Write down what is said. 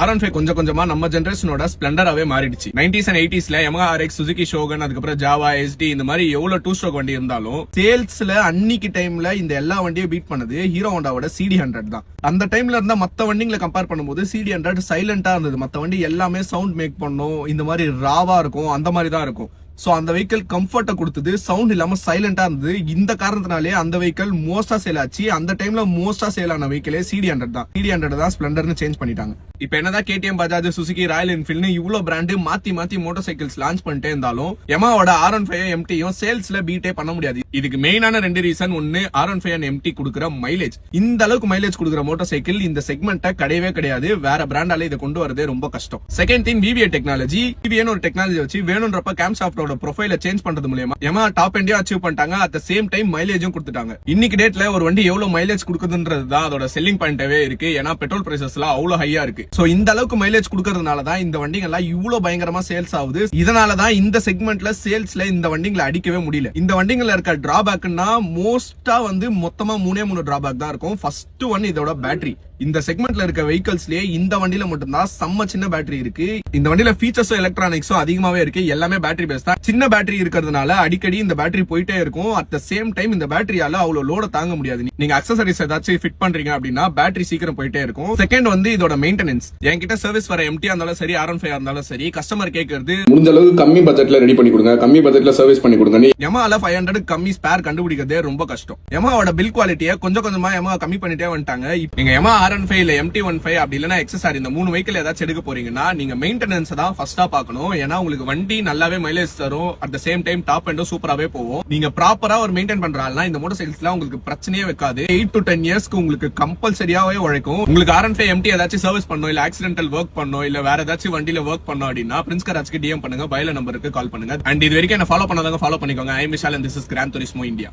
R15 கொஞ்சம் கொஞ்சமா நம்ம ஜெனரேஷனோட ஸ்ப்ளெண்டராவே மாறிடுச்சு. 90s and 80sல Yamaha RX, Suzuki Shogun, அதுக்கப்புறம் Java, SD இந்த மாதிரி எவ்வளவு 2-stroke வண்டி இருந்தாலும் சேல்ஸ்ல அன்னிக்கு டைம்ல இந்த எல்லா வண்டியும் பீட் பண்ணது ஹீரோ ஹோண்டாவோட CD100 தான். அந்த டைம்ல இருந்தா மத்த வண்டிங்களை கம்பேர் பண்ணும்போது CD100 சைலண்டா இருந்தது. மத்த வண்டி எல்லாமே சவுண்ட் மேக் பண்ணும், இந்த மாதிரி ராவா இருக்கும், அந்த மாதிரி தான் இருக்கும். சோ அந்த வெஹிக்கிள் கம்ஃபர்ட்ட கொடுத்தது, சவுண்ட் இல்லாம சைலண்டா இருந்தது. இந்த காரணத்தினாலே அந்த வெஹிக்கிள் மோஸ்டா சேல் ஆச்சு. அந்த டைம்ல மோஸ்டா சேல் ஆன வெஹிக்கிளே CD100 தான். CD100 தான் ஸ்ப்ளெண்டர்னு சேஞ்ச் பண்ணிட்டாங்க. இப்ப என்னதான் KTM, Bajaj, Suzuki, Royal Enfield இவ்வளவு பிராண்ட் மாத்தி மாத்தி மோட்டார் சைக்கிள்ஸ் லான்ச் பண்ணிட்டே இருந்தாலும் Yamahaவோட R15 MTயும் சேல்ஸ்ல பீட்டே பண்ண முடியாது. இதுக்கு மெயினான 2 ரீசன். ஒன்னு, R15 and MT கொடுக்கிற மைலேஜ். இந்த அளவுக்கு மைலேஜ் கொடுக்கிற மோட்டார் சைக்கிள் இந்த செக்மெண்ட்ட கிடையவே கிடையாது. வேற பிராண்டால இதை கொண்டு வரதே ரொம்ப கஷ்டம். Second thing, VVA technology. VVA ஒரு டெக்னாலஜி வச்சு வேணும்ன்றப்ப கேம்சாஃப்டோட ப்ரொஃபைல சேஞ்ச் பண்றது மூலமா Yamaha டாப் எண்டே அச்சீவ் பண்ணிட்டாங்க. அட் த சேம் டைம் மைலேஜும் கொடுத்துட்டாங்க. இன்னைக்கு டேட்ல ஒரு வண்டி எவ்வளவு மைலேஜ் கொடுக்குதுன்றது தான் அதோட செல்லிங் பாயிண்டாவே இருக்கு. ஏன்னா பெட்ரோல் பிரைசஸ்லாம் அவ்வளவு ஹையா இருக்கு. சோ இந்த அளவுக்கு மைலேஜ் கொடுக்கறதுனால தான் இந்த வண்டிங்க எல்லாம் இவ்வளவு பயங்கரமா சேல்ஸ் ஆகுது. இதனால தான் இந்த செக்மெண்ட்ல சேல்ஸ்ல இந்த வண்டிங்களை அடிக்கவே முடியல. இந்த வண்டிங்கள்ல இருக்க டிராபேக்னா மோஸ்டா மொத்தமா 3 டிராபேக் தான் இருக்கும். ஃபர்ஸ்ட் ஒன் இதோட பேட்டரி. இந்த செக்மெண்ட்ல இருக்க வெஹிக்கிள்ஸ்லயே இந்த வண்டியில மட்டும்தான் செம்ம சின்ன பேட்டரி இருக்கு. இந்த வண்டியில ஃபீச்சர்ஸும் எலக்ட்ரானிக்ஸும் அதிகமாவே இருக்கு. எல்லாமே பேட்டரி பேஸ் தான். சின்ன பேட்டரி இருக்கிறதுனால அடிக்கடி இந்த பேட்டரி போயிட்டே இருக்கும். அட் த சேம் டைம் இந்த பேட்டரியால அவ்வளவு லோட தாங்க முடியாது. நீங்க அக்சசரிஸ் ஏதாச்சும் ஃபிட் பண்றீங்க அப்படின்னா பேட்டரி சீக்கிரம் போயிட்டே இருக்கும். செகண்ட் இதோட மெயின்டெனன்ஸ். என்கிட்ட சர்வீஸ் வர MT இருந்தாலும் சரி, R15 இருந்தாலும் சரி, கஸ்டமர் கேட்கறது முடிஞ்ச அளவுக்கு கம்மி பட்ஜெட்ல ரெடி பண்ணி கொடுங்க, கம்மி பட்ஜெட்ல சர்வீஸ் பண்ணி கொடுங்க. Yamaha 500 கம்மி ஸ்பேர் கண்டுபிடிக்கிறதே ரொம்ப கஷ்டம். Yamahaவோட பில் குவாலிட்டியை கொஞ்சம் கொஞ்சமா Yamaha கம்மி பண்ணிட்டே வந்துட்டாங்க. நீங்க Yamaha R15 இல்ல MT15 அப்படி இல்லனா XSR இந்த 3 வெஹிக்கிள் ஏதாச்சும் எடுக்க போறீங்கன்னா நீங்க மெயின்டெனன்ஸ் தான் ஃபர்ஸ்டா பார்க்கணும். ஏன்னா உங்களுக்கு வண்டி நல்லாவே மைலேஜ் தரும். At the same time top எண்டும் சூப்பராவே போகும். நீங்க ப்ராப்பரா ஒரு மெயின்டைன் பண்றாங்கன்னா இந்த மோட்டார் சைக்கிள்ஸ்லாம் உங்களுக்கு பிரச்சனையே வைக்காது. 8 to 10 இயர்ஸ்க்கு உங்களுக்கு கம்பல்சரியாவே உழைக்கும். உங்களுக்கு R15 MT ஏதாச்சும் சர்வீஸ் பண்ணணும், இல்ல ஆக்சிடென்டல் ஒர்க் பண்ணணும், இல்ல வேற ஏதாச்சும் வண்டியில ஒர்க் பண்ணணும் அப்படின்னா பிரின்ஸ் கராஜ்க்கு DM பண்ணுங்க, பைல நம்பருக்கு கால் பண்ணுங்க. அண்ட் இது வரைக்கும் என்ன ஃபாலோ பண்ணாதவங்க ஃபாலோ பண்ணிக்கோங்க. I am Vishal and this is Gran Turismo India.